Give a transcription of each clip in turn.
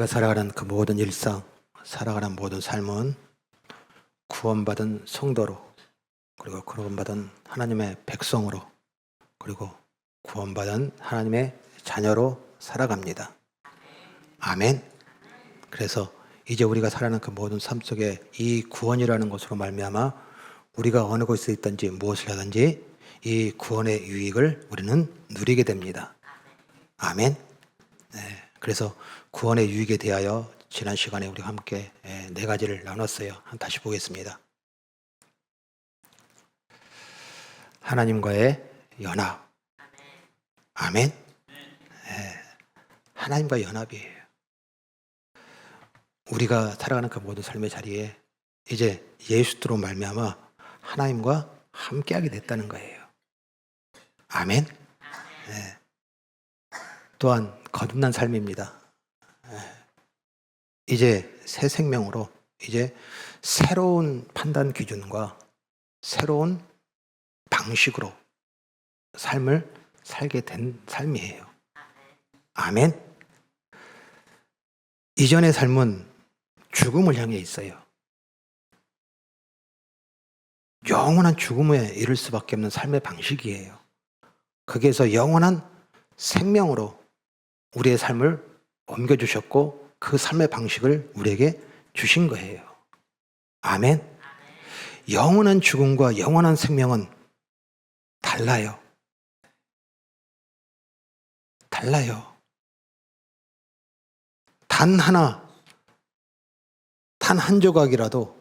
우리가 살아가는 그 모든 일상, 살아가는 모든 삶은 구원받은 성도로, 그리고 구원받은 하나님의 백성으로, 그리고 구원받은 하나님의 자녀로 살아갑니다. 아멘. 그래서 이제 우리가 살아가는 그 모든 삶 속에 이 구원이라는 것으로 말미암아 우리가 어느 곳에 있든지 무엇을 하든지 이 구원의 유익을 우리는 누리게 됩니다. 아멘. 네, 그래서 구원의 유익에 대하여 지난 시간에 우리가 함께 네 가지를 나눴어요. 다시 보겠습니다. 하나님과의 연합. 아멘. 네, 하나님과 연합이에요. 우리가 살아가는 그 모든 삶의 자리에 이제 예수로 말미암아 하나님과 함께하게 됐다는 거예요. 아멘. 네. 또한 거듭난 삶입니다. 이제 새 생명으로 이제 새로운 판단 기준과 새로운 방식으로 삶을 살게 된 삶이에요. 아멘. 이전의 삶은 죽음을 향해 있어요. 영원한 죽음에 이를 수밖에 없는 삶의 방식이에요. 거기에서 영원한 생명으로 우리의 삶을 옮겨주셨고 그 삶의 방식을 우리에게 주신 거예요. 아멘. 영원한 죽음과 영원한 생명은 달라요. 달라요. 단 한 조각이라도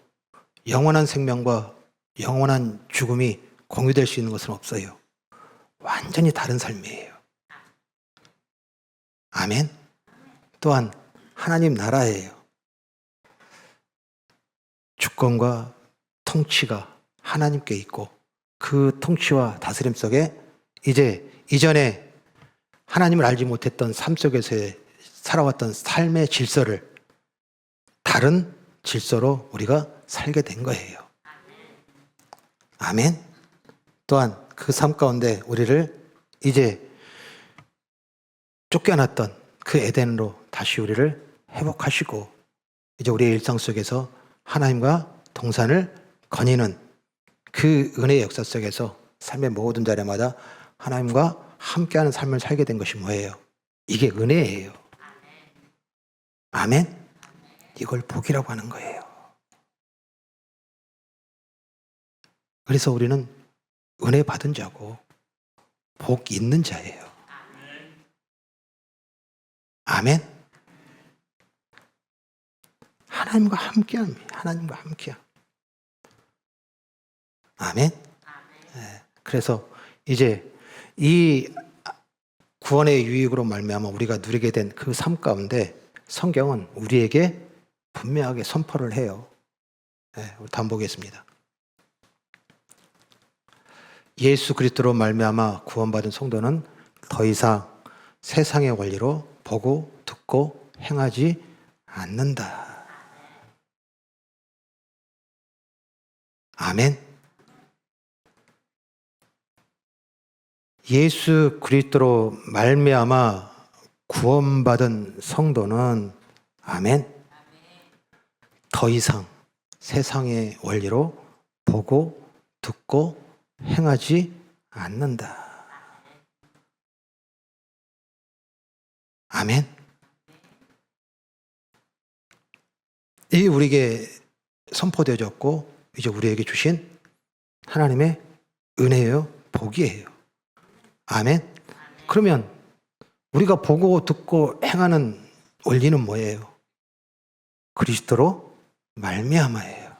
영원한 생명과 영원한 죽음이 공유될 수 있는 것은 없어요. 완전히 다른 삶이에요. 아멘. 또한 하나님 나라예요. 주권과 통치가 하나님께 있고 그 통치와 다스림 속에 이제 이전에 하나님을 알지 못했던 삶 속에서 살아왔던 삶의 질서를 다른 질서로 우리가 살게 된 거예요. 아멘. 또한 그 삶 가운데 우리를 이제 쫓겨났던 그 에덴으로 다시 우리를 회복하시고 이제 우리의 일상 속에서 하나님과 동산을 거니는 그 은혜의 역사 속에서 삶의 모든 자리마다 하나님과 함께하는 삶을 살게 된 것이 뭐예요? 이게 은혜예요. 아멘. 이걸 복이라고 하는 거예요. 그래서 우리는 은혜 받은 자고 복 있는 자예요. 아멘. 하나님과 함께합니다. 하나님과 함께함. 아멘. 네. 그래서 이제 이 구원의 유익으로 말미암아 우리가 누리게 된 그 삶 가운데 성경은 우리에게 분명하게 선포를 해요. 네, 우리 다음 보겠습니다. 예수 그리스도로 말미암아 구원받은 성도는 더 이상 세상의 원리로 보고 듣고 행하지 않는다. 아멘. 예수 그리스도로 말미암아 구원받은 성도는 아멘. 더 이상 세상의 원리로 보고 듣고 행하지 않는다. 아멘. 이 우리에게 선포되어졌고 이제 우리에게 주신 하나님의 은혜예요. 복이에요. 아멘. 그러면 우리가 보고 듣고 행하는 원리는 뭐예요? 그리스도로 말미암아예요.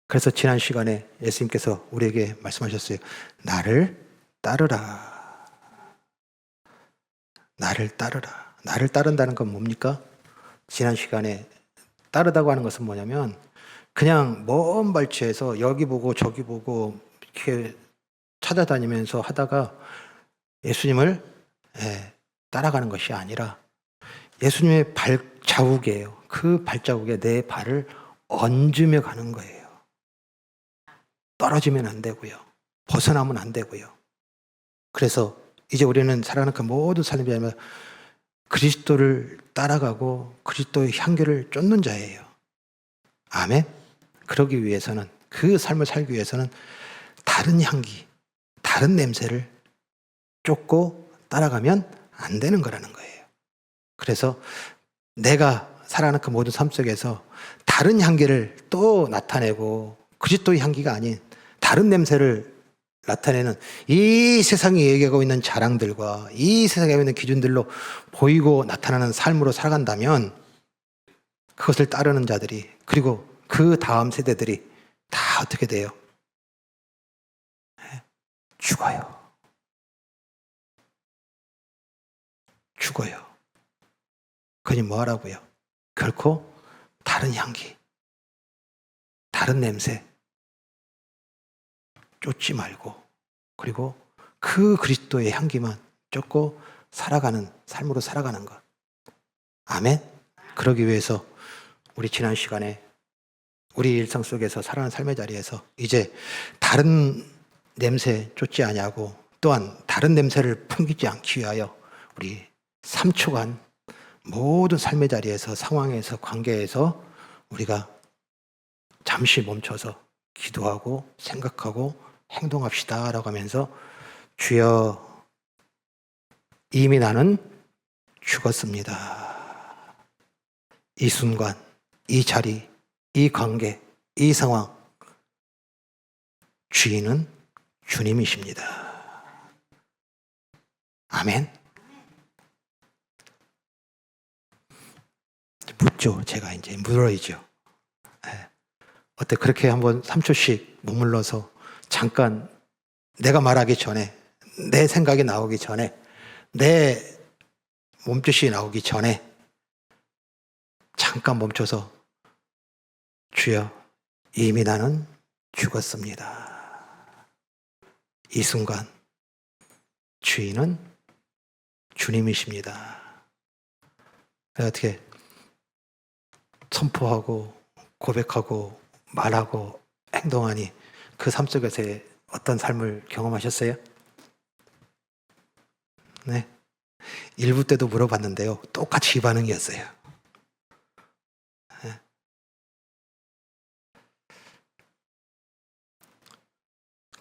그래서 지난 시간에 예수님께서 우리에게 말씀하셨어요. 나를 따르라. 나를 따르라. 나를 따른다는 건 뭡니까? 지난 시간에 따르다고 하는 것은 뭐냐면 그냥 먼 발치에서 여기 보고 저기 보고 이렇게 찾아다니면서 하다가 예수님을 따라가는 것이 아니라 예수님의 발자국이에요. 그 발자국에 내 발을 얹으며 가는 거예요. 떨어지면 안 되고요. 벗어나면 안 되고요. 그래서 이제 우리는 살아가는 그 모든 삶이 아니라 그리스도를 따라가고 그리스도의 향기를 쫓는 자예요. 아멘. 그러기 위해서는, 그 삶을 살기 위해서는 다른 향기, 다른 냄새를 쫓고 따라가면 안 되는 거라는 거예요. 그래서 내가 살아가는 그 모든 삶 속에서 다른 향기를 또 나타내고 그리스도의 향기가 아닌 다른 냄새를 나타내는, 이 세상이 얘기하고 있는 자랑들과 이 세상에 있는 기준들로 보이고 나타나는 삶으로 살아간다면 그것을 따르는 자들이, 그리고 그 다음 세대들이 다 어떻게 돼요? 죽어요. 죽어요. 그니 뭐 하라고요? 결코 다른 향기, 다른 냄새 쫓지 말고, 그리고 그 그리스도의 향기만 쫓고 살아가는 삶으로 살아가는 것. 아멘. 그러기 위해서 우리 지난 시간에 우리 일상 속에서 살아가는 삶의 자리에서 이제 다른 냄새 쫓지 아니하고, 또한 다른 냄새를 풍기지 않기 위하여 우리 3초간 모든 삶의 자리에서, 상황에서, 관계에서 우리가 잠시 멈춰서 기도하고 생각하고 행동합시다 라고 하면서, 주여 이미 나는 죽었습니다. 이 순간, 이 자리, 이 관계, 이 상황, 주인은 주님이십니다. 아멘. 묻죠. 제가 이제 물어야죠. 어때? 그렇게 한번 3초씩 머물러서 잠깐, 내가 말하기 전에, 내 생각이 나오기 전에, 내 몸짓이 나오기 전에 잠깐 멈춰서, 주여 이미 나는 죽었습니다. 이 순간 주인은 주님이십니다. 어떻게 선포하고 고백하고 말하고 행동하니 그 삶 속에서의 어떤 삶을 경험하셨어요? 네. 1부 때도 물어봤는데요. 똑같이 이 반응이었어요. 네.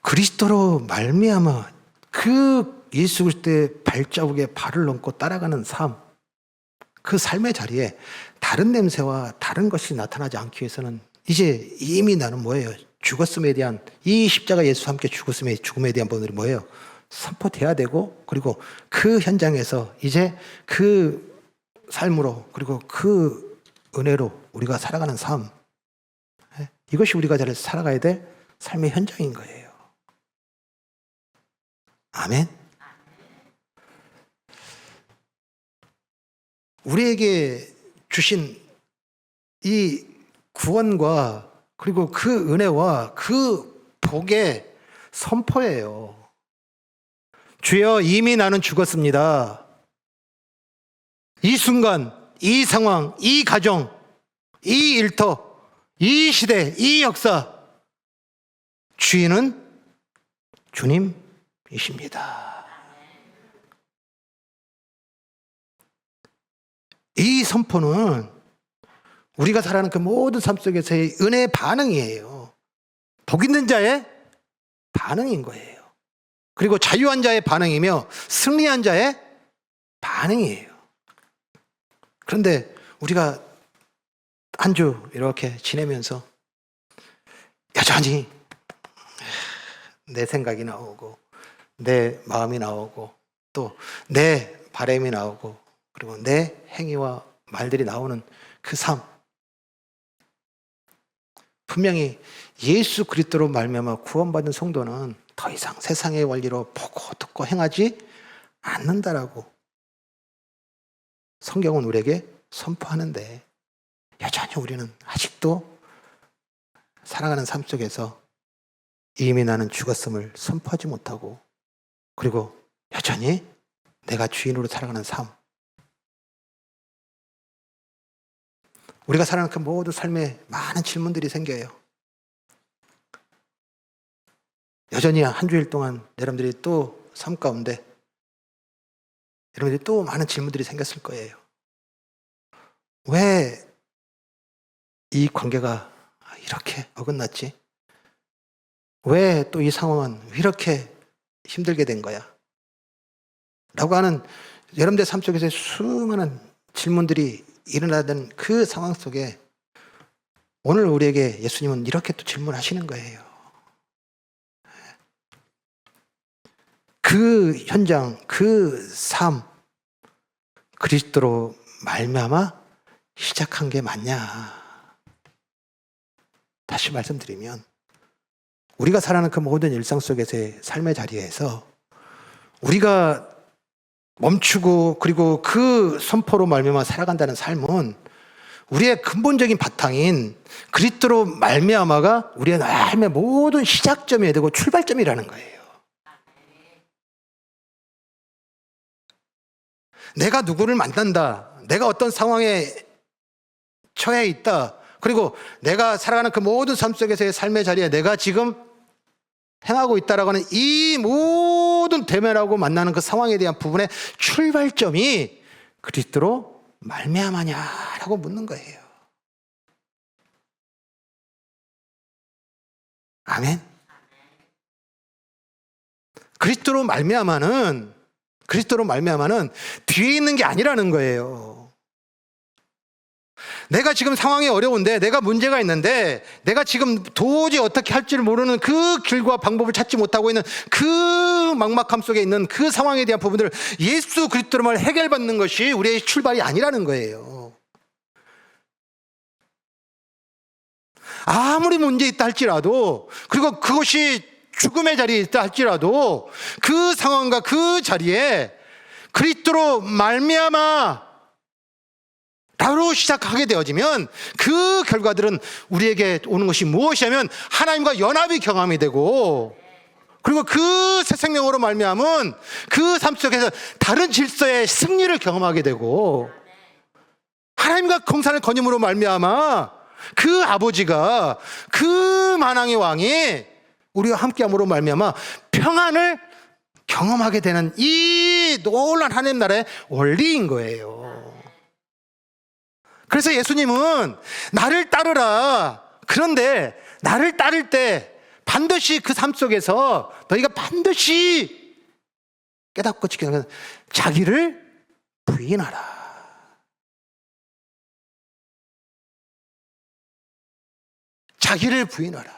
그리스도로 말미암아 그 예수 그리스도의 발자국에 발을 넣고 따라가는 삶, 그 삶의 자리에 다른 냄새와 다른 것이 나타나지 않기 위해서는 이제 이미 나는 뭐예요? 죽었음에 대한, 이 십자가 예수와 함께 죽음에 대한 본들이 뭐예요? 선포돼야 되고, 그리고 그 현장에서 이제 그 삶으로, 그리고 그 은혜로 우리가 살아가는 삶, 이것이 우리가 잘 살아가야 될 삶의 현장인 거예요. 아멘. 우리에게 주신 이 구원과 그리고 그 은혜와 그 복의 선포예요. 주여 이미 나는 죽었습니다. 이 순간, 이 상황, 이 가정, 이 일터, 이 시대, 이 역사, 주인은 주님이십니다. 이 선포는 우리가 살아가는 그 모든 삶 속에서의 은혜의 반응이에요. 복 있는 자의 반응인 거예요. 그리고 자유한 자의 반응이며 승리한 자의 반응이에요. 그런데 우리가 한 주 이렇게 지내면서 여전히 내 생각이 나오고 내 마음이 나오고 또 내 바람이 나오고 그리고 내 행위와 말들이 나오는 그 삶, 분명히 예수 그리스도로 말미암아 구원받은 성도는 더 이상 세상의 원리로 보고 듣고 행하지 않는다라고 성경은 우리에게 선포하는데, 여전히 우리는 아직도 살아가는 삶 속에서 이미 나는 죽었음을 선포하지 못하고, 그리고 여전히 내가 주인으로 살아가는 삶, 우리가 살아가는 그 모든 삶에 많은 질문들이 생겨요. 여전히 한 주일 동안 여러분들이 또 삶 가운데 여러분들이 또 많은 질문들이 생겼을 거예요. 왜 이 관계가 이렇게 어긋났지? 왜 또 이 상황은 이렇게 힘들게 된 거야? 라고 하는 여러분들 삶 속에서 수많은 질문들이 일어나던 그 상황 속에 오늘 우리에게 예수님은 이렇게 또 질문하시는 거예요. 그 현장, 그 삶, 그리스도로 말미암아 시작한 게 맞냐? 다시 말씀드리면 우리가 살아가는 그 모든 일상 속에서의 삶의 자리에서 우리가 멈추고 그리고 그 선포로 말미암아 살아간다는 삶은 우리의 근본적인 바탕인 그리스도로 말미암아가 우리의 삶의 모든 시작점이 되고 출발점이라는 거예요. 내가 누구를 만난다, 내가 어떤 상황에 처해 있다, 그리고 내가 살아가는 그 모든 삶 속에서의 삶의 자리에 내가 지금 행하고 있다라고 하는 이 모든 대면하고 만나는 그 상황에 대한 부분의 출발점이 그리스도로 말미암아냐라고 묻는 거예요. 아멘. 그리스도로 말미암아는 뒤에 있는 게 아니라는 거예요. 내가 지금 상황이 어려운데, 내가 문제가 있는데, 내가 지금 도저히 어떻게 할지를 모르는 그 길과 방법을 찾지 못하고 있는 그 막막함 속에 있는 그 상황에 대한 부분들을 예수 그리스도로만 해결받는 것이 우리의 출발이 아니라는 거예요. 아무리 문제 있다 할지라도, 그리고 그것이 죽음의 자리에 있다 할지라도 그 상황과 그 자리에 그리스도로 말미암아 라로 시작하게 되어지면 그 결과들은 우리에게 오는 것이 무엇이냐면 하나님과 연합이 경험이 되고, 그리고 그 새 생명으로 말미암은 그 삶 속에서 다른 질서의 승리를 경험하게 되고, 하나님과 공산을 거님으로 말미암아 그 아버지가, 그 만왕의 왕이 우리와 함께함으로 말미암아 평안을 경험하게 되는 이 놀라운 하나님 나라의 원리인 거예요. 그래서 예수님은 나를 따르라. 그런데 나를 따를 때 반드시 그 삶 속에서 너희가 반드시 깨닫고 지키는 것은 자기를 부인하라. 자기를 부인하라.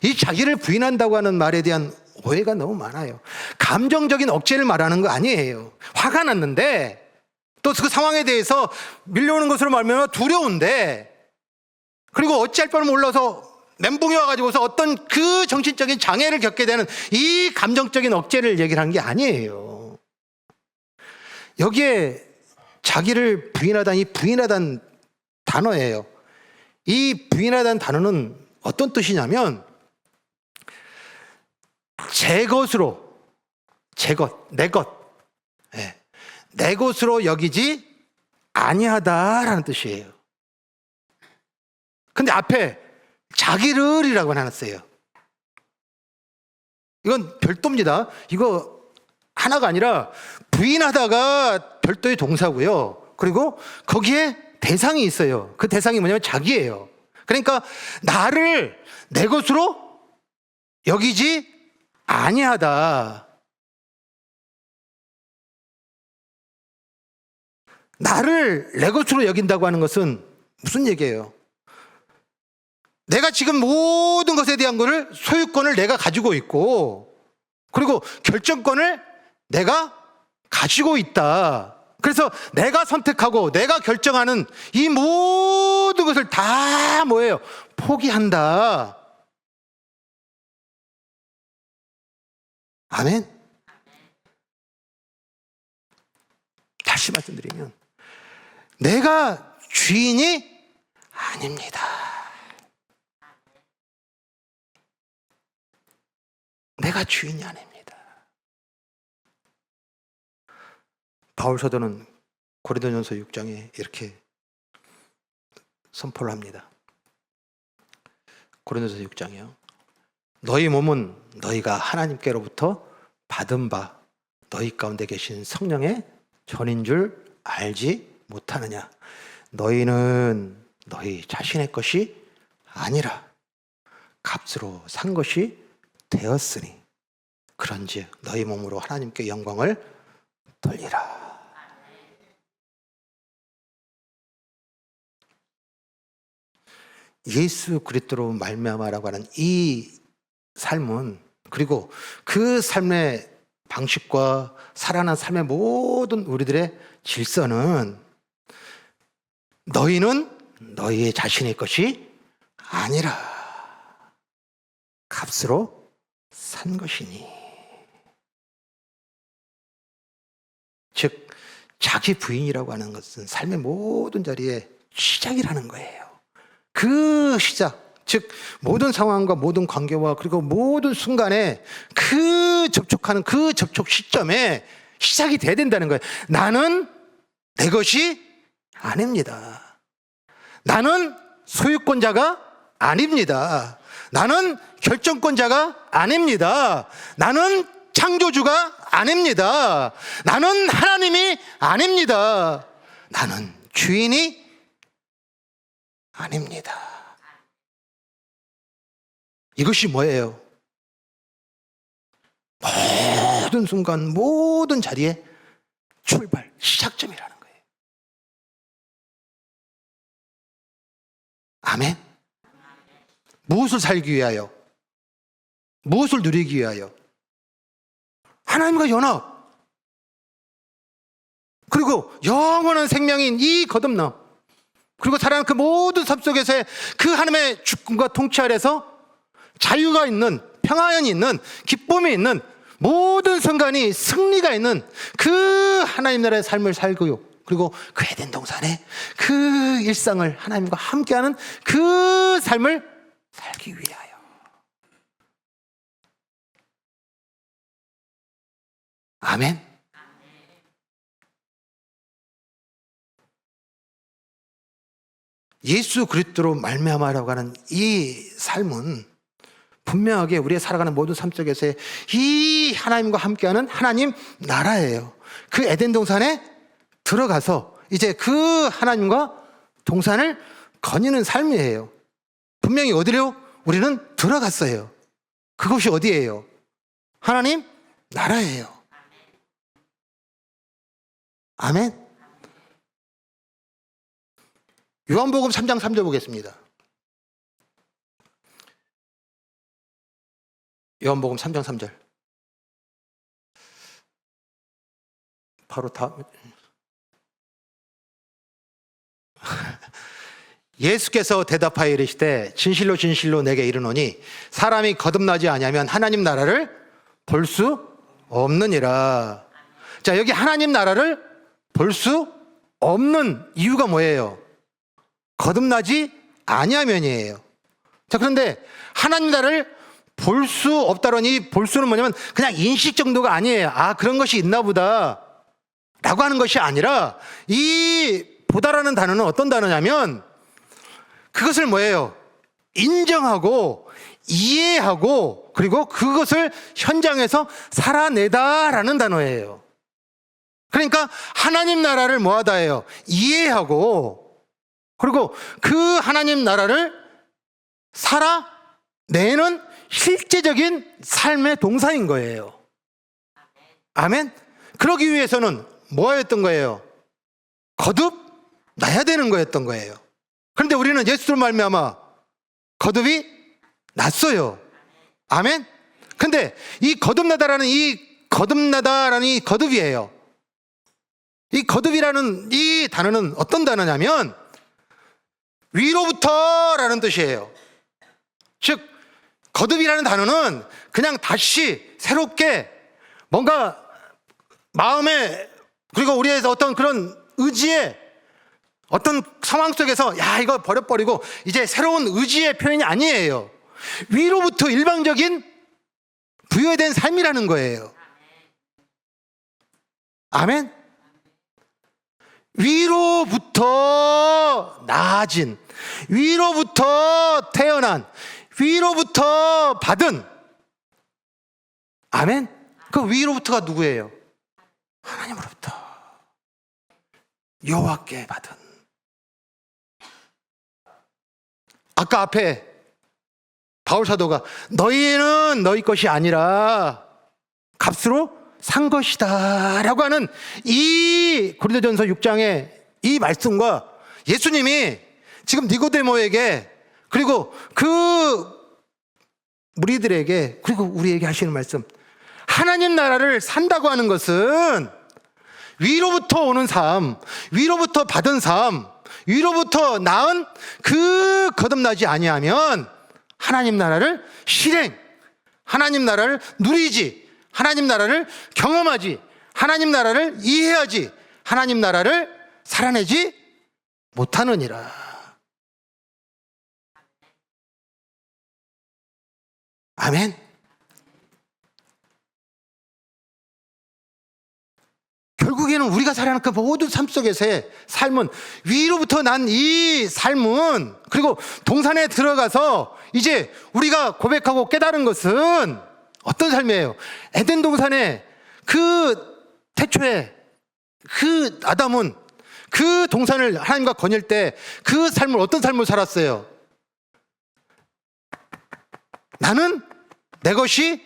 이 자기를 부인한다고 하는 말에 대한 오해가 너무 많아요. 감정적인 억제를 말하는 거 아니에요. 화가 났는데 또 그 상황에 대해서 밀려오는 것으로 말하면 두려운데, 그리고 어찌할 바를 몰라서 멘붕이 와가지고서 어떤 그 정신적인 장애를 겪게 되는 이 감정적인 억제를 얘기하는 게 아니에요. 여기에 자기를 부인하다, 이 부인하다는 단어예요. 이 부인하다는 단어는 어떤 뜻이냐면 제 것으로, 제 것, 내 것, 내 것으로 여기지 아니하다라는 뜻이에요. 근데 앞에 자기를이라고 해놨어요. 이건 별도입니다. 이거 하나가 아니라 부인하다가 별도의 동사고요. 그리고 거기에 대상이 있어요. 그 대상이 뭐냐면 자기예요. 그러니까 나를 내 것으로 여기지 아니하다. 나를 내 것으로 여긴다고 하는 것은 무슨 얘기예요? 내가 지금 모든 것에 대한 거를 소유권을 내가 가지고 있고, 그리고 결정권을 내가 가지고 있다. 그래서 내가 선택하고 내가 결정하는 이 모든 것을 다 뭐예요? 포기한다. 아멘. 다시 말씀드리면 내가 주인이 아닙니다. 내가 주인이 아닙니다. 바울 사도는 고린도전서 6장에 이렇게 선포를 합니다. 고린도전서 6장이요. 너희 몸은 너희가 하나님께로부터 받은 바 너희 가운데 계신 성령의 전인 줄 알지 못하느냐. 너희는 너희 자신의 것이 아니라 값으로 산 것이 되었으니 그런즉 너희 몸으로 하나님께 영광을 돌리라. 예수 그리스도로 말미암아라고 하는 이 삶은, 그리고 그 삶의 방식과 살아난 삶의 모든 우리들의 질서는 너희는 너희의 자신의 것이 아니라 값으로 산 것이니, 즉 자기 부인이라고 하는 것은 삶의 모든 자리에 시작이라는 거예요. 그 시작, 즉 모든 상황과 모든 관계와 그리고 모든 순간에 그 접촉하는 그 접촉 시점에 시작이 돼야 된다는 거예요. 나는 내 것이 아닙니다. 나는 소유권자가 아닙니다. 나는 결정권자가 아닙니다. 나는 창조주가 아닙니다. 나는 하나님이 아닙니다. 나는 주인이 아닙니다. 이것이 뭐예요? 모든 순간 모든 자리에 출발, 시작점이라는 거예요. 아멘. 무엇을 살기 위하여? 무엇을 누리기 위하여? 하나님과 연합, 그리고 영원한 생명인 이 거듭남, 그리고 살아가는 그 모든 삶 속에서의 그 하나님의 주권과 통치 아래서 자유가 있는, 평안이 있는, 기쁨이 있는 모든 순간이 승리가 있는 그 하나님 나라의 삶을 살고요. 그리고 그 에덴 동산에 그 일상을 하나님과 함께하는 그 삶을 살기 위하여. 아멘. 예수 그리스도로 말미암아라고 하는 이 삶은 분명하게 우리의 살아가는 모든 삶 속에서의 이 하나님과 함께하는 하나님 나라예요. 그 에덴 동산에 들어가서 이제 그 하나님과 동산을 거니는 삶이에요. 분명히 어디로 우리는 들어갔어요. 그것이 어디예요? 하나님 나라예요. 아멘. 요한복음 3장 3절 보겠습니다. 요한복음 3장 3절. 바로 다음. 예수께서 대답하여 이르시되 진실로 진실로 내게 이르노니 사람이 거듭나지 아니하면 하나님 나라를 볼 수 없느니라. 자, 여기 하나님 나라를 볼 수 없는 이유가 뭐예요? 거듭나지 아니하면이에요. 자, 그런데 하나님 나라를 볼 수 없다라니, 볼 수는 뭐냐면 그냥 인식 정도가 아니에요. 아, 그런 것이 있나 보다 라고 하는 것이 아니라, 이 보다라는 단어는 어떤 단어냐면 그것을 뭐예요? 인정하고 이해하고 그리고 그것을 현장에서 살아내다라는 단어예요. 그러니까 하나님 나라를 뭐하다예요? 이해하고 그리고 그 하나님 나라를 살아내는 실제적인 삶의 동사인 거예요. 아멘? 그러기 위해서는 뭐였던 거예요? 거듭나야 되는 거였던 거예요. 그런데 우리는 예수로 말미암아 거듭이 났어요. 아멘? 근데 이 거듭나다라는 이 거듭이에요. 이 거듭이라는 이 단어는 어떤 단어냐면 위로부터라는 뜻이에요. 즉 거듭이라는 단어는 그냥 다시 새롭게 뭔가 마음에, 그리고 우리의 어떤 그런 의지에 어떤 상황 속에서 야, 이거 버려버리고 이제 새로운 의지의 표현이 아니에요. 위로부터 일방적인 부여된 삶이라는 거예요. 아멘? 위로부터 나아진, 위로부터 태어난, 위로부터 받은. 아멘? 그 위로부터가 누구예요? 하나님으로부터 여호와께 받은, 아까 앞에 바울 사도가 너희는 너희 것이 아니라 값으로 산 것이다 라고 하는 이 고린도전서 6장의 이 말씀과 예수님이 지금 니고데모에게, 그리고 그 무리들에게, 그리고 우리에게 하시는 말씀, 하나님 나라를 산다고 하는 것은 위로부터 오는 삶, 위로부터 받은 삶, 위로부터 낳은 그 거듭나지 아니하면 하나님 나라를 실행, 하나님 나라를 누리지, 하나님 나라를 경험하지, 하나님 나라를 이해하지, 하나님 나라를 살아내지 못하느니라. 아멘. 결국에는 우리가 살아가는 그 모든 삶 속에서의 삶은, 위로부터 난 이 삶은, 그리고 동산에 들어가서 이제 우리가 고백하고 깨달은 것은 어떤 삶이에요? 에덴 동산에 그 태초에 그 아담은 그 동산을 하나님과 거닐 때 그 삶을, 어떤 삶을 살았어요? 나는 내 것이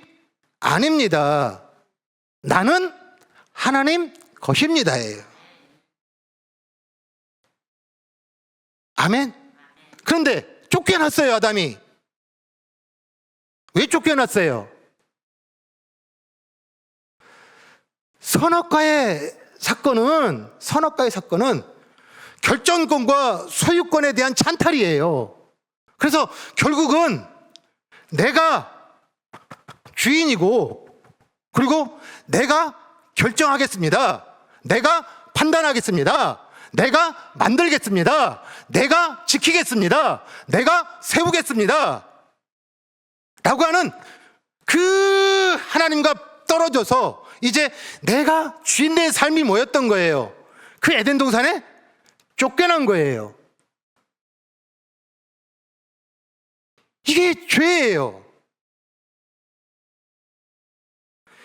아닙니다. 나는 하나님 것입니다예요. 아멘. 그런데 쫓겨났어요, 아담이. 왜 쫓겨났어요? 선악과의 사건은 결정권과 소유권에 대한 찬탈이에요. 그래서 결국은 내가 주인이고, 그리고 내가 결정하겠습니다. 내가 판단하겠습니다. 내가 만들겠습니다. 내가 지키겠습니다. 내가 세우겠습니다. 라고 하는 그 하나님과 떨어져서 이제 내가 주인의 삶이 뭐였던 거예요? 그 에덴 동산에 쫓겨난 거예요. 이게 죄예요.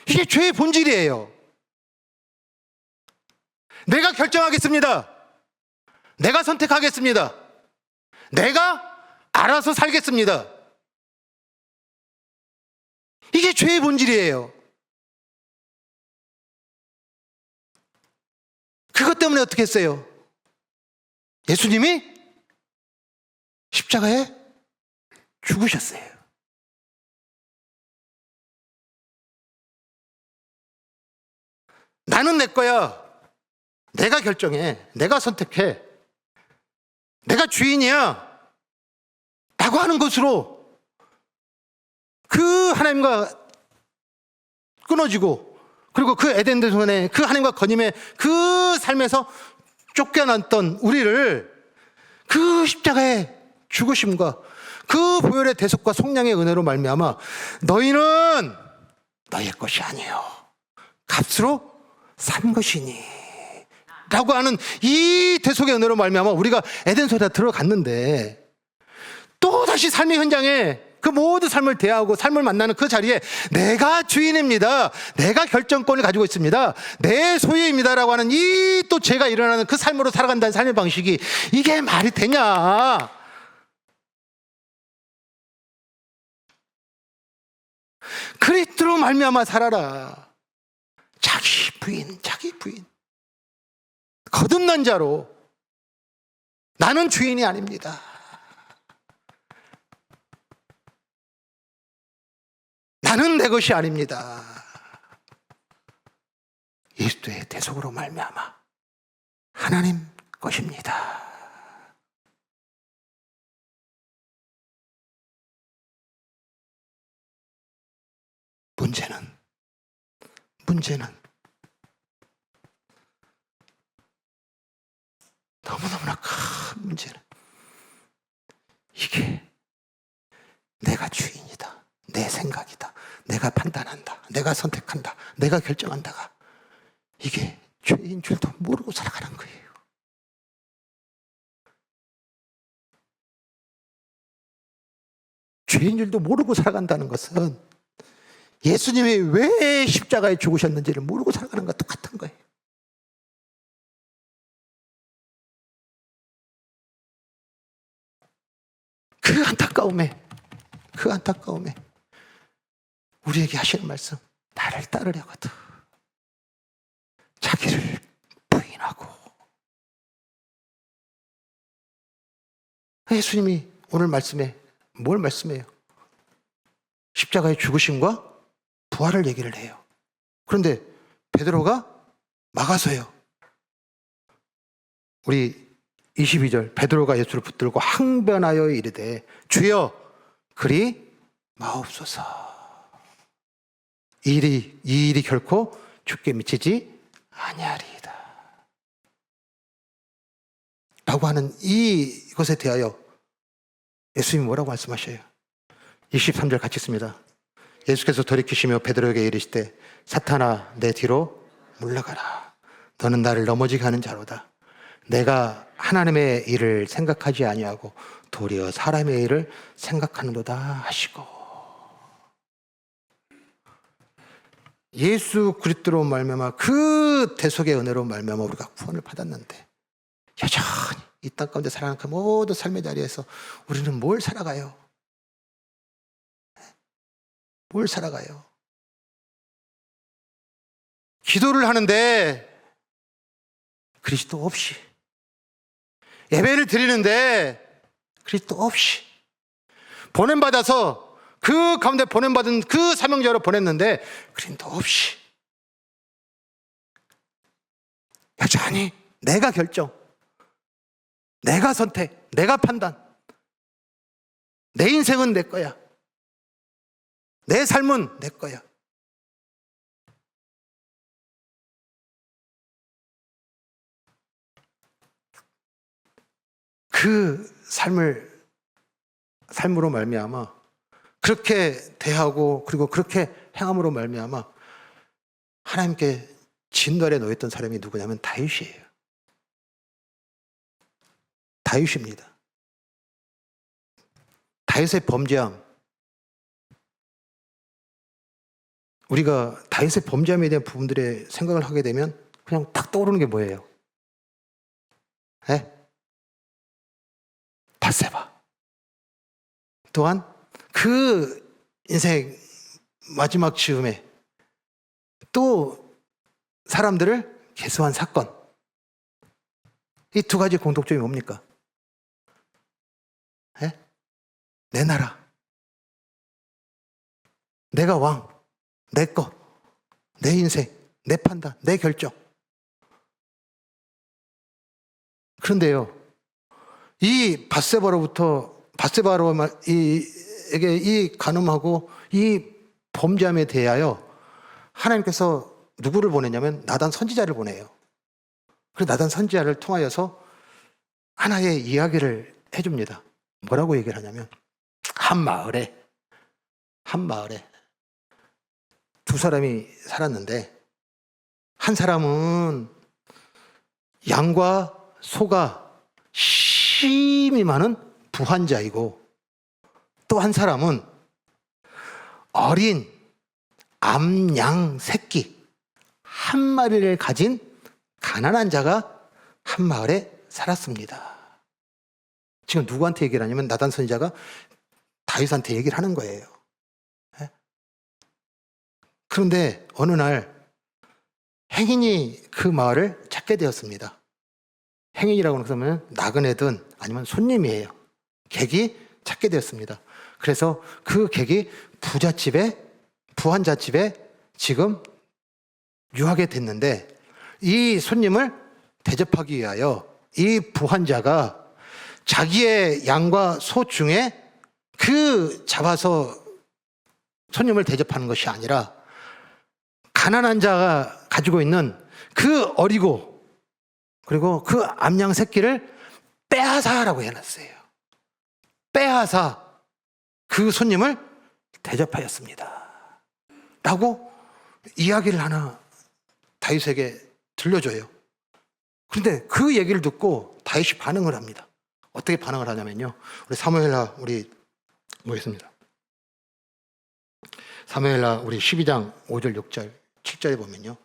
이게 죄의 본질이에요. 내가 결정하겠습니다. 내가 선택하겠습니다. 내가 알아서 살겠습니다. 이게 죄의 본질이에요. 그것 때문에 어떻게 했어요? 예수님이 십자가에 죽으셨어요. 나는 내 거야. 내가 결정해. 내가 선택해. 내가 주인이야. 라고 하는 것으로 그 하나님과 끊어지고, 그리고 그 에덴 동산의 그 하나님과 거님의 그 삶에서 쫓겨났던 우리를 그 십자가의 죽으심과 그 보혈의 대속과 속량의 은혜로 말미암아 너희는 너희의 것이 아니요 값으로 산 것이니 라고 하는 이 대속의 은혜로 말미암아 우리가 에덴소에 들어갔는데, 또다시 삶의 현장에 그 모든 삶을 대하고 삶을 만나는 그 자리에 내가 주인입니다, 내가 결정권을 가지고 있습니다, 내 소유입니다라고 하는 이 또 죄가 일어나는 그 삶으로 살아간다는 삶의 방식이 이게 말이 되냐? 그리스도로 말미암아 살아라. 자기 부인 거듭난 자로. 나는 주인이 아닙니다. 나는 내 것이 아닙니다. 예수의 대속으로 말미암아 하나님 것입니다. 문제는 너무너무나 큰 문제는 이게 내가 주인이다, 내 생각이다, 내가 판단한다, 내가 선택한다, 내가 결정한다가 이게 죄인 줄도 모르고 살아가는 거예요. 죄인 줄도 모르고 살아간다는 것은 예수님이 왜 십자가에 죽으셨는지를 모르고 살아가는 것과 똑같은 거예요. 그 안타까움에 우리에게 하시는 말씀, 나를 따르려거든 자기를 부인하고. 예수님이 오늘 말씀에 뭘 말씀해요? 십자가의 죽으심과 부활을 얘기를 해요. 그런데 베드로가 막아서요. 우리 22절, 베드로가 예수를 붙들고 항변하여 이르되 주여 그리 마옵소서. 이 일이 결코 죽게 미치지 아니하리이다 라고 하는 이것에 대하여 예수님이 뭐라고 말씀하셔요? 23절 같이 읽습니다. 예수께서 돌이키시며 베드로에게 이르시되 사탄아 내 뒤로 물러가라. 너는 나를 넘어지게 하는 자로다. 내가 하나님의 일을 생각하지 아니하고 도리어 사람의 일을 생각하는도다 하시고. 예수 그리스도로 말미암아 그 대속의 은혜로 말미암아 우리가 구원을 받았는데 여전히 이 땅 가운데 살아가는 그 모든 삶의 자리에서 우리는 뭘 살아가요? 뭘 살아가요? 기도를 하는데 그리스도 없이, 예배를 드리는데 그리스도 없이, 보냄받아서 그 가운데 보냄받은 그 사명자로 보냈는데 그리스도 없이, 여전히 내가 결정, 내가 선택, 내가 판단, 내 인생은 내 거야, 내 삶은 내 거야. 그 삶으로 말미암아 그렇게 대하고 그리고 그렇게 행함으로 말미암아 하나님께 진노에 놓였던 사람이 누구냐면 다윗이에요. 다윗입니다. 다윗의 범죄함, 우리가 다윗의 범죄함에 대한 부분들의 생각을 하게 되면 그냥 딱 떠오르는 게 뭐예요? 밧세바. 또한 그 인생 마지막 즈음에 또 사람들을 계수한 사건. 이 두 가지 공통점이 뭡니까? 내 나라, 내가 왕, 내 것, 내 인생, 내 판단, 내 결정. 그런데요, 이 바세바에게 이 간음하고 이 범죄함에 대하여 하나님께서 누구를 보내냐면 나단 선지자를 보내요. 그래서 나단 선지자를 통하여서 하나의 이야기를 해줍니다. 뭐라고 얘기를 하냐면 한 마을에 두 사람이 살았는데 한 사람은 양과 소가 심이 많은 부한자이고 또 한 사람은 어린 암양 새끼 한 마리를 가진 가난한 자가 한 마을에 살았습니다. 지금 누구한테 얘기를 하냐면 나단 선지자가 다윗한테 얘기를 하는 거예요. 그런데 어느 날 행인이 그 마을을 찾게 되었습니다. 행인이라고 하면 나그네든 아니면 손님이에요. 객이 찾게 되었습니다. 그래서 그 객이 부한자집에 지금 유하게 됐는데 이 손님을 대접하기 위하여 이 부한자가 자기의 양과 소 중에 그 잡아서 손님을 대접하는 것이 아니라 가난한 자가 가지고 있는 그 어리고 그리고 그 암양 새끼를 빼앗아라고 해놨어요. 빼앗아 그 손님을 대접하였습니다 라고 이야기를 하나 다윗에게 들려줘요. 그런데 그 얘기를 듣고 다윗이 반응을 합니다. 어떻게 반응을 하냐면요, 우리 사무엘하 우리 보겠습니다. 사무엘하 우리 12장 5절 6절 7절에 보면요,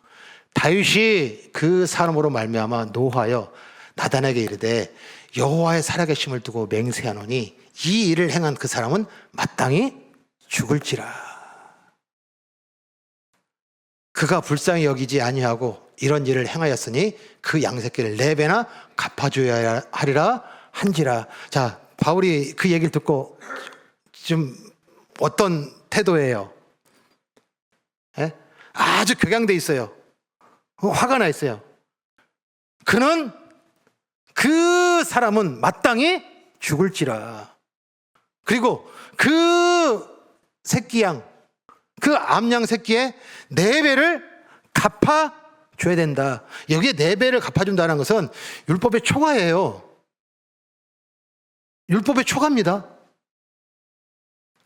다윗이 그 사람으로 말미암아 노하여 나단에게 이르되 여호와의 살아계심을 두고 맹세하노니 이 일을 행한 그 사람은 마땅히 죽을지라. 그가 불쌍히 여기지 아니하고 이런 일을 행하였으니 그 양새끼를 4배나 갚아줘야 하리라 한지라. 자, 바울이 그 얘기를 듣고 좀 어떤 태도예요? 예? 아주 격양돼 있어요. 화가 나 있어요. 그는 그 사람은 마땅히 죽을지라. 그리고 그 새끼 양, 그 암양 새끼의 4배를 갚아줘야 된다. 여기에 4배를 갚아준다는 것은 율법의 초과예요. 율법의 초과입니다.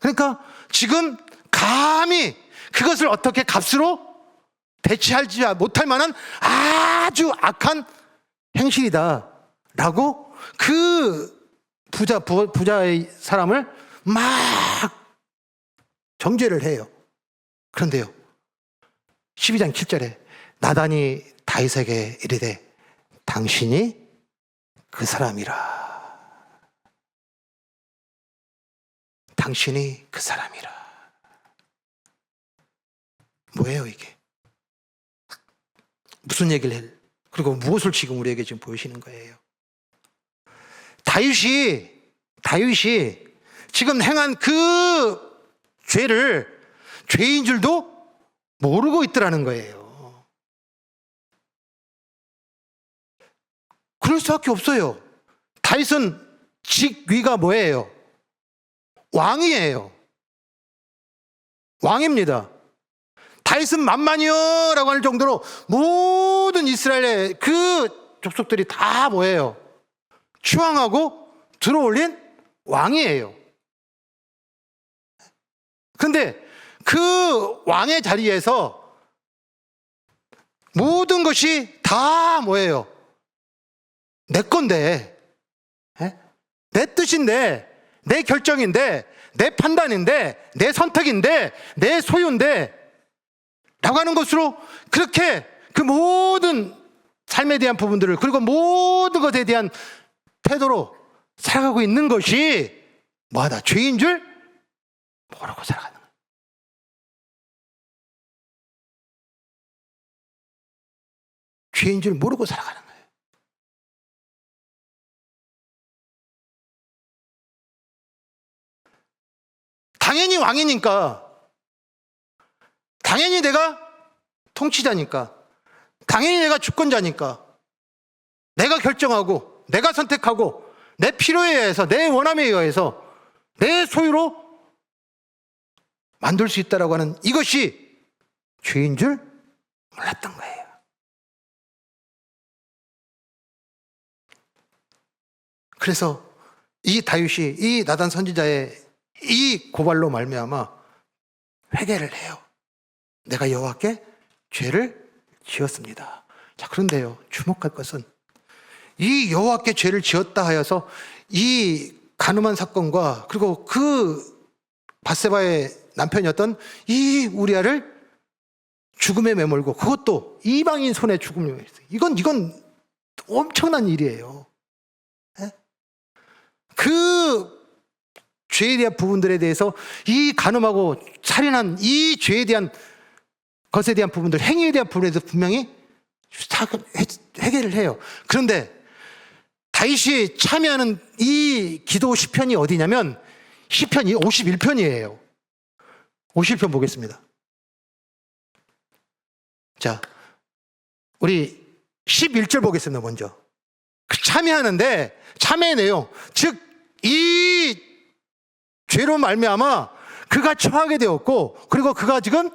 그러니까 지금 감히 그것을 어떻게 값으로 대체하지 못할 만한 아주 악한 행실이다 라고 그 부자의 사람을 막 정죄를 해요. 그런데요, 12장 7절에 나단이 다윗에게 이르되 당신이 그 사람이라. 당신이 그 사람이라. 뭐예요 이게? 무슨 얘기를 해? 그리고 무엇을 지금 우리에게 지금 보이시는 거예요? 다윗이 지금 행한 그 죄를 죄인 줄도 모르고 있더라는 거예요. 그럴 수밖에 없어요. 다윗은 직위가 뭐예요? 왕이에요. 왕입니다. 다윗은 만만이여라고 할 정도로 모든 이스라엘의 그 족속들이 다 뭐예요? 추앙하고 들어올린 왕이에요. 그런데 그 왕의 자리에서 모든 것이 다 뭐예요? 내 건데, 내 뜻인데, 내 결정인데, 내 판단인데, 내 선택인데, 내 소유인데 라고 하는 것으로 그렇게 그 모든 삶에 대한 부분들을, 그리고 모든 것에 대한 태도로 살아가고 있는 것이 뭐하다? 죄인 줄 모르고 살아가는 거예요. 죄인 줄 모르고 살아가는 거예요. 당연히 왕이니까, 당연히 내가 통치자니까, 당연히 내가 주권자니까, 내가 결정하고 내가 선택하고 내 필요에 의해서, 내 원함에 의해서 내 소유로 만들 수 있다라고 하는 이것이 죄인 줄 몰랐던 거예요. 그래서 이 다윗이 이 나단 선지자의 이 고발로 말미암아 회개를 해요. 내가 여호와께 죄를 지었습니다. 자, 그런데요, 주목할 것은 이 여호와께 죄를 지었다 하여서 이 간음한 사건과, 그리고 그 밧세바의 남편이었던 이 우리아를 죽음에 매몰고, 그것도 이방인 손에 죽음에 매몰고, 이건 엄청난 일이에요. 그 죄에 대한 부분들에 대해서, 이 간음하고 살인한 이 죄에 대한 것에 대한 부분들, 행위에 대한 부분에 대해서 분명히 해결을 해요. 그런데 다윗이 참여하는 이 기도 시편이 어디냐면 시편이 51편이에요. 51편 보겠습니다. 자, 우리 11절 보겠습니다. 먼저 참여하는데, 참여의 내용, 즉 이 죄로 말미암아 그가 처하게 되었고, 그리고 그가 지금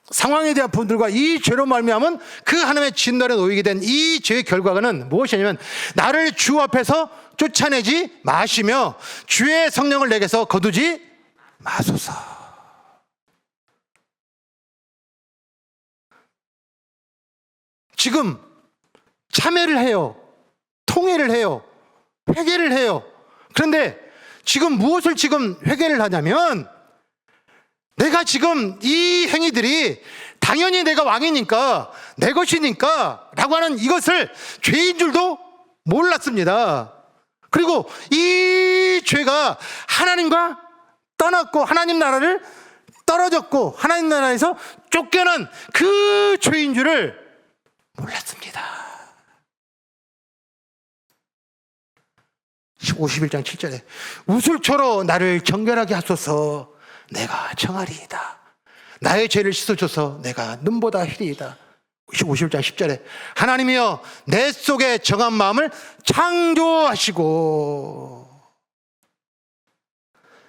상황에 대한 부분들과 이 죄로 말미암은 그 하나님의 진노에 놓이게 된 이 죄의 결과는 무엇이냐면, 나를 주 앞에서 쫓아내지 마시며 주의 성령을 내게서 거두지 마소서. 지금 참회를 해요. 통회를 해요. 회개를 해요. 그런데 지금 무엇을 지금 회개를 하냐면, 내가 지금 이 행위들이 당연히 내가 왕이니까 내 것이니까 라고 하는 이것을 죄인 줄도 몰랐습니다. 그리고 이 죄가 하나님과 떠났고 하나님 나라를 떨어졌고 하나님 나라에서 쫓겨난 그 죄인 줄을 몰랐습니다. 51장 7절에 우슬초로 나를 정결하게 하소서 내가 청하리이다. 나의 죄를 씻어줘서 내가 눈보다 희리이다. 51장 10절에 하나님이여 내 속에 정한 마음을 창조하시고,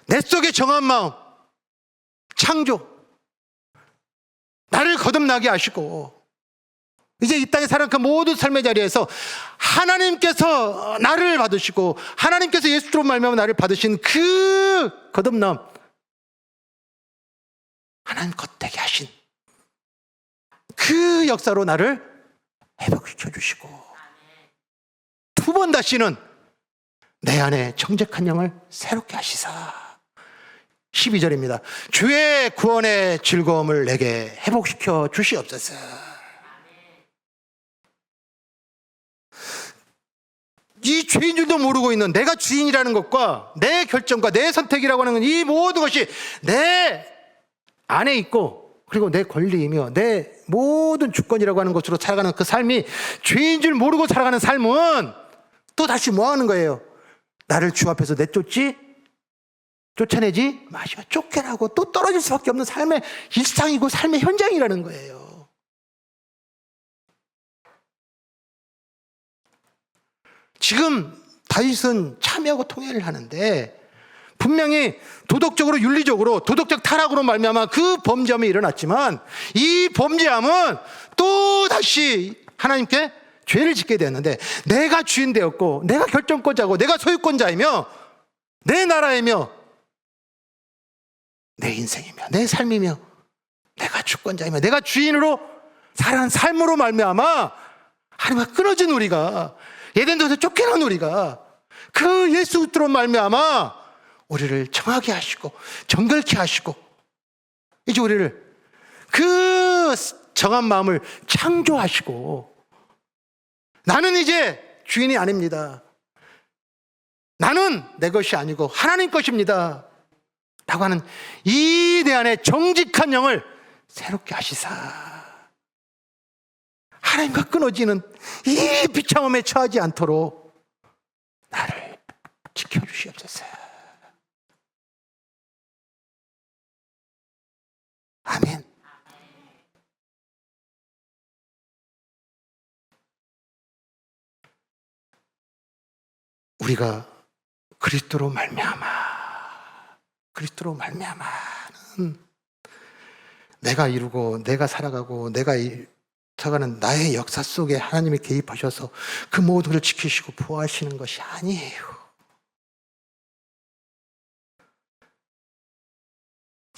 내 속에 정한 마음 창조, 나를 거듭나게 하시고 이제 이 땅에 살아간 그 모든 삶의 자리에서 하나님께서 나를 받으시고 하나님께서 예수로 말미암아 나를 받으신 그 거듭남, 하나님 겉되게 하신 그 역사로 나를 회복시켜 주시고 두 번 다시는 내 안에 정직한 영을 새롭게 하시사. 12절입니다. 주의 구원의 즐거움을 내게 회복시켜 주시옵소서. 이 죄인 줄도 모르고 있는 내가 주인이라는 것과 내 결정과 내 선택이라고 하는 이 모든 것이 내 안에 있고, 그리고 내 권리이며 내 모든 주권이라고 하는 것으로 살아가는 그 삶이 죄인 줄 모르고 살아가는 삶은 또 다시 뭐 하는 거예요? 나를 주 앞에서 쫓아내지 마시고 쫓겨나고 또 떨어질 수밖에 없는 삶의 일상이고 삶의 현장이라는 거예요. 지금 다윗은 참여하고 통회를 하는데 분명히 도덕적으로 윤리적으로 도덕적 타락으로 말미암아 그 범죄함이 일어났지만 이 범죄함은 또 다시 하나님께 죄를 짓게 되었는데 내가 주인 되었고 내가 결정권자고 내가 소유권자이며 내 나라이며 내 인생이며 내 삶이며 내가 주권자이며 내가 주인으로 살아가는 삶으로 말미암아 하나님과 끊어진 우리가, 에덴동에서 쫓겨난 우리가 그 예수 그리스도로 말미암아 우리를 정하게 하시고 정결케 하시고 이제 우리를 그 정한 마음을 창조하시고 나는 이제 주인이 아닙니다. 나는 내 것이 아니고 하나님 것입니다. 라고 하는 이 내 안에 정직한 영을 새롭게 하시사 하나님과 끊어지는 이 비참함에 처하지 않도록 나를 지켜주시옵소서. 아멘. 우리가 그리스도로 말미암아는 내가 이루고 내가 살아가고 내가 살아가는 나의 역사 속에 하나님이 개입하셔서 그 모든 것을 지키시고 보호하시는 것이 아니에요.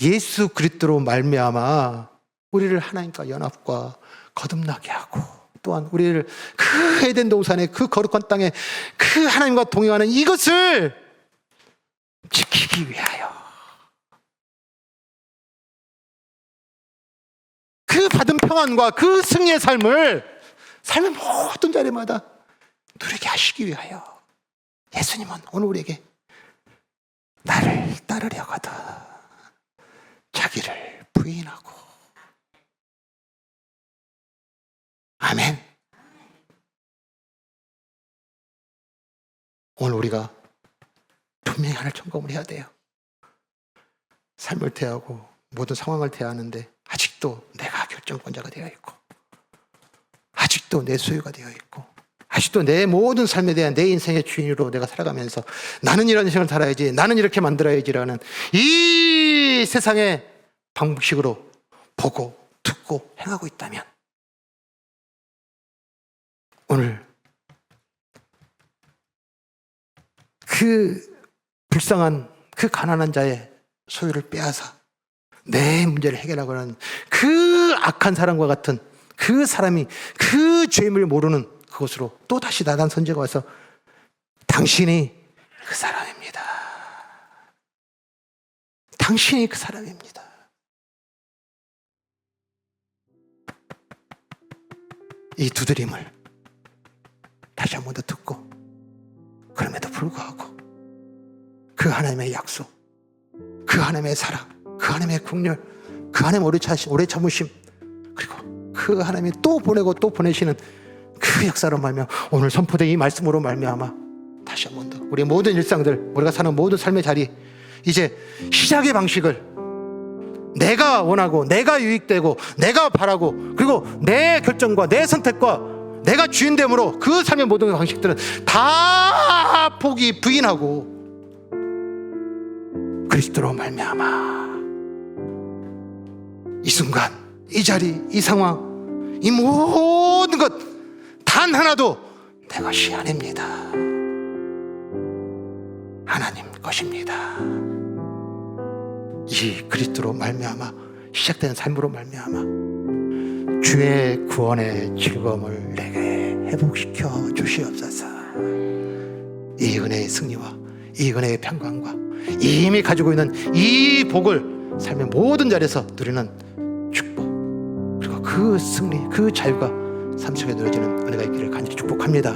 예수 그리스도로 말미암아 우리를 하나님과 연합과 거듭나게 하고 또한 우리를 그 에덴 동산의 그 거룩한 땅에 그 하나님과 동행하는 이것을 지키기 위하여 그 받은 평안과 그 승리의 삶의 모든 자리마다 누리게 하시기 위하여 예수님은 오늘 우리에게 나를 따르려거든 자기를 부인하고. 아멘. 오늘 우리가 분명히 하나를 점검을 해야 돼요. 삶을 대하고 모든 상황을 대하는데 아직도 내가 결정권자가 되어 있고 아직도 내 소유가 되어 있고 아직도 내 모든 삶에 대한 내 인생의 주인으로 내가 살아가면서 나는 이런 인생을 살아야지, 나는 이렇게 만들어야지라는 이 세상의 방식으로 보고 듣고 행하고 있다면 오늘 그 불쌍한 그 가난한 자의 소유를 빼앗아 내 문제를 해결하고 하는 그 악한 사람과 같은 그 사람이 그 죄임을 모르는 그것으로 또 다시 나단 선지자가 와서 당신이 그 사람입니다. 당신이 그 사람입니다. 이 두드림을 다시 한 번 더 듣고, 그럼에도 불구하고 그 하나님의 약속, 그 하나님의 사랑, 그 하나님의 긍휼, 그 하나님의 오래 참으심, 그리고 그 하나님이 또 보내고 또 보내시는 그 역사로 말미암아 오늘 선포된 이 말씀으로 말미암아 다시 한 번 더 우리 모든 일상들, 우리가 사는 모든 삶의 자리, 이제 시작의 방식을 내가 원하고 내가 유익되고 내가 바라고, 그리고 내 결정과 내 선택과 내가 주인됨으로 그 삶의 모든 방식들은 다 부인하고 그리스도로 말미암아 이 순간, 이 자리, 이 상황, 이 모든 것 단 하나도 내 것이 아닙니다. 하나님 것입니다. 이 그리스도로 말미암아 시작된 삶으로 말미암아 주의 구원의 즐거움을 내게 회복시켜 주시옵소서. 이 은혜의 승리와 이 은혜의 평강과 이미 가지고 있는 이 복을 삶의 모든 자리에서 누리는 축복, 그리고 그 승리, 그 자유가 삶 속에 누려지는 은혜가 있기를 간절히 축복합니다.